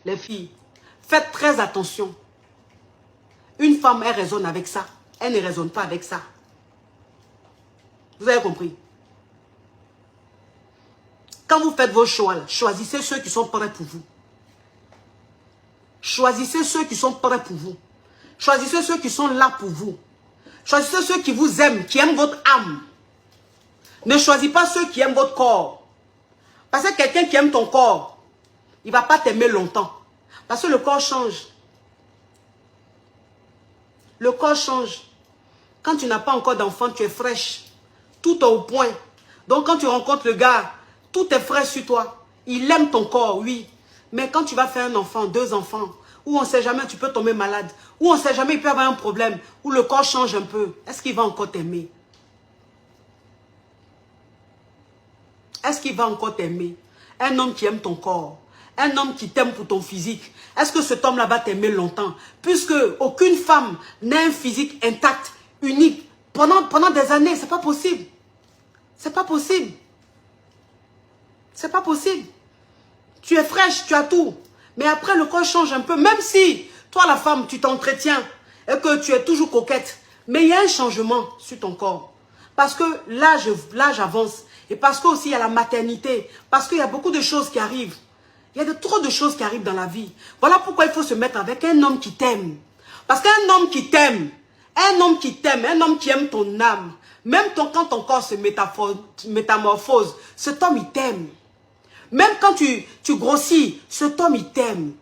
Les filles, faites très attention. Une femme, elle raisonne avec ça. Elle ne raisonne pas avec ça. Vous avez compris? Quand vous faites vos choix, là, choisissez ceux qui sont prêts pour vous. Choisissez ceux qui sont prêts pour vous. Choisissez ceux qui sont là pour vous. Choisissez ceux qui vous aiment, qui aiment votre âme. Ne choisissez pas ceux qui aiment votre corps. Parce que quelqu'un qui aime ton corps, il ne va pas t'aimer longtemps. Parce que le corps change. Le corps change. Quand tu n'as pas encore d'enfant, tu es fraîche. Tout est au point. Donc quand tu rencontres le gars, tout est frais sur toi. Il aime ton corps, oui. Mais quand tu vas faire un enfant, 2 enfants, où on ne sait jamais, tu peux tomber malade, où on ne sait jamais, il peut y avoir un problème, où le corps change un peu, est-ce qu'il va encore t'aimer? Est-ce qu'il va encore t'aimer? Un homme qui aime ton corps, un homme qui t'aime pour ton physique, est-ce que cet homme-là va t'aimer longtemps? Puisque aucune femme n'a un physique intact, unique, pendant des années, c'est pas possible. C'est pas possible. C'est pas possible. Tu es fraîche, tu as tout. Mais après, le corps change un peu. Même si, toi, la femme, tu t'entretiens et que tu es toujours coquette. Mais il y a un changement sur ton corps. Parce que l'âge avance. Et parce qu'aussi, il y a la maternité. Parce qu'il y a beaucoup de choses qui arrivent. Il y a trop de choses qui arrivent dans la vie. Voilà pourquoi il faut se mettre avec un homme qui t'aime. Parce qu'un homme qui t'aime, un homme qui aime ton âme, même quand ton corps se métamorphose, cet homme, il t'aime. Même quand tu grossis, cet homme, il t'aime.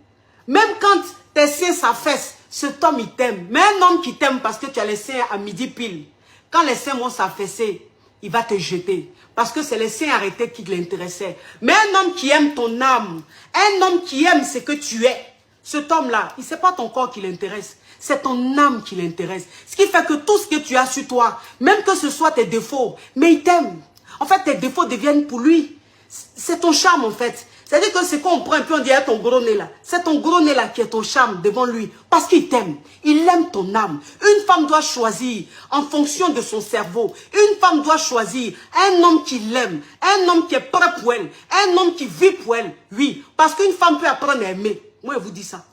Même quand tes seins s'affaissent, cet homme, il t'aime. Mais un homme qui t'aime parce que tu as les seins à midi pile, quand les seins vont s'affaisser, il va te jeter. Parce que c'est les seins arrêtés qui l'intéressaient. Mais un homme qui aime ton âme, un homme qui aime ce que tu es, cet homme-là, il ne sait pas ton corps qui l'intéresse. C'est ton âme qui l'intéresse. Ce qui fait que tout ce que tu as sur toi, même que ce soit tes défauts, mais il t'aime. En fait, tes défauts deviennent pour lui. C'est ton charme, en fait. C'est-à-dire que c'est qu'on prend un peu, on dit, ton gros nez là. C'est ton gros nez là qui est ton charme devant lui. Parce qu'il t'aime. Il aime ton âme. Une femme doit choisir en fonction de son cerveau. Une femme doit choisir un homme qui l'aime. Un homme qui est prêt pour elle. Un homme qui vit pour elle. Oui. Parce qu'une femme peut apprendre à aimer. Moi, je vous dis ça.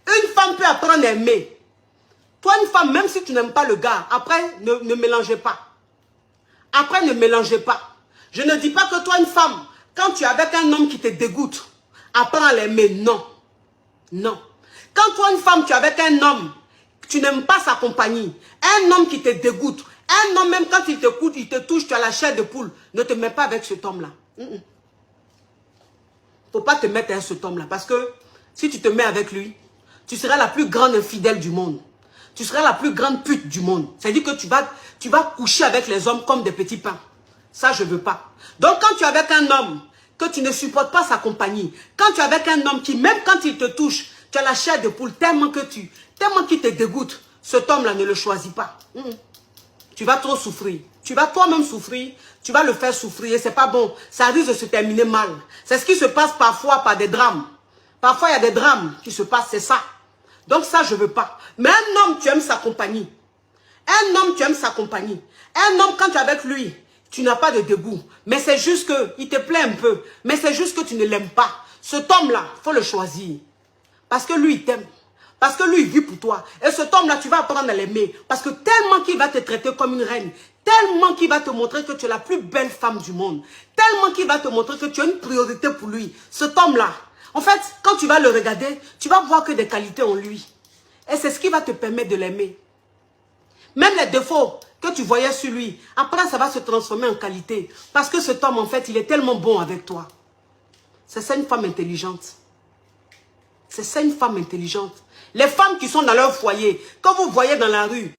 Une femme peut apprendre à aimer. Toi, une femme, même si tu n'aimes pas le gars, après, ne mélangez pas. Après, ne mélangez pas. Je ne dis pas que toi, une femme, quand tu es avec un homme qui te dégoûte, apprends à l'aimer. Non. Non. Quand toi, une femme, tu es avec un homme, tu n'aimes pas sa compagnie, un homme qui te dégoûte, un homme, même quand il t'écoute, il te touche, tu as la chair de poule, ne te mets pas avec cet homme-là. Il ne faut pas te mettre avec cet homme-là. Parce que si tu te mets avec lui, tu seras la plus grande infidèle du monde. Tu seras la plus grande pute du monde. C'est-à-dire que tu vas coucher avec les hommes comme des petits pains. Ça, je ne veux pas. Donc, quand tu es avec un homme que tu ne supportes pas sa compagnie, quand tu es avec un homme qui, même quand il te touche, tu as la chair de poule tellement qu'il te dégoûte, cet homme-là ne le choisit pas. Tu vas trop souffrir. Tu vas toi-même souffrir. Tu vas le faire souffrir et c'est pas bon. Ça risque de se terminer mal. C'est ce qui se passe parfois par des drames. Parfois, il y a des drames qui se passent, c'est ça. Donc ça, je ne veux pas. Mais un homme, tu aimes sa compagnie. Un homme, tu aimes sa compagnie. Un homme, quand tu es avec lui, tu n'as pas de dégoût. Mais c'est juste qu'il te plaît un peu. Mais c'est juste que tu ne l'aimes pas. Cet homme-là, il faut le choisir. Parce que lui, il t'aime. Parce que lui, il vit pour toi. Et cet homme-là, tu vas apprendre à l'aimer. Parce que tellement qu'il va te traiter comme une reine. Tellement qu'il va te montrer que tu es la plus belle femme du monde. Tellement qu'il va te montrer que tu as une priorité pour lui. Cet homme-là, en fait, quand tu vas le regarder, tu vas voir que des qualités en lui. Et c'est ce qui va te permettre de l'aimer. Même les défauts que tu voyais sur lui, après ça va se transformer en qualité. Parce que cet homme, en fait, il est tellement bon avec toi. C'est ça une femme intelligente. C'est ça une femme intelligente. Les femmes qui sont dans leur foyer, quand vous voyez dans la rue,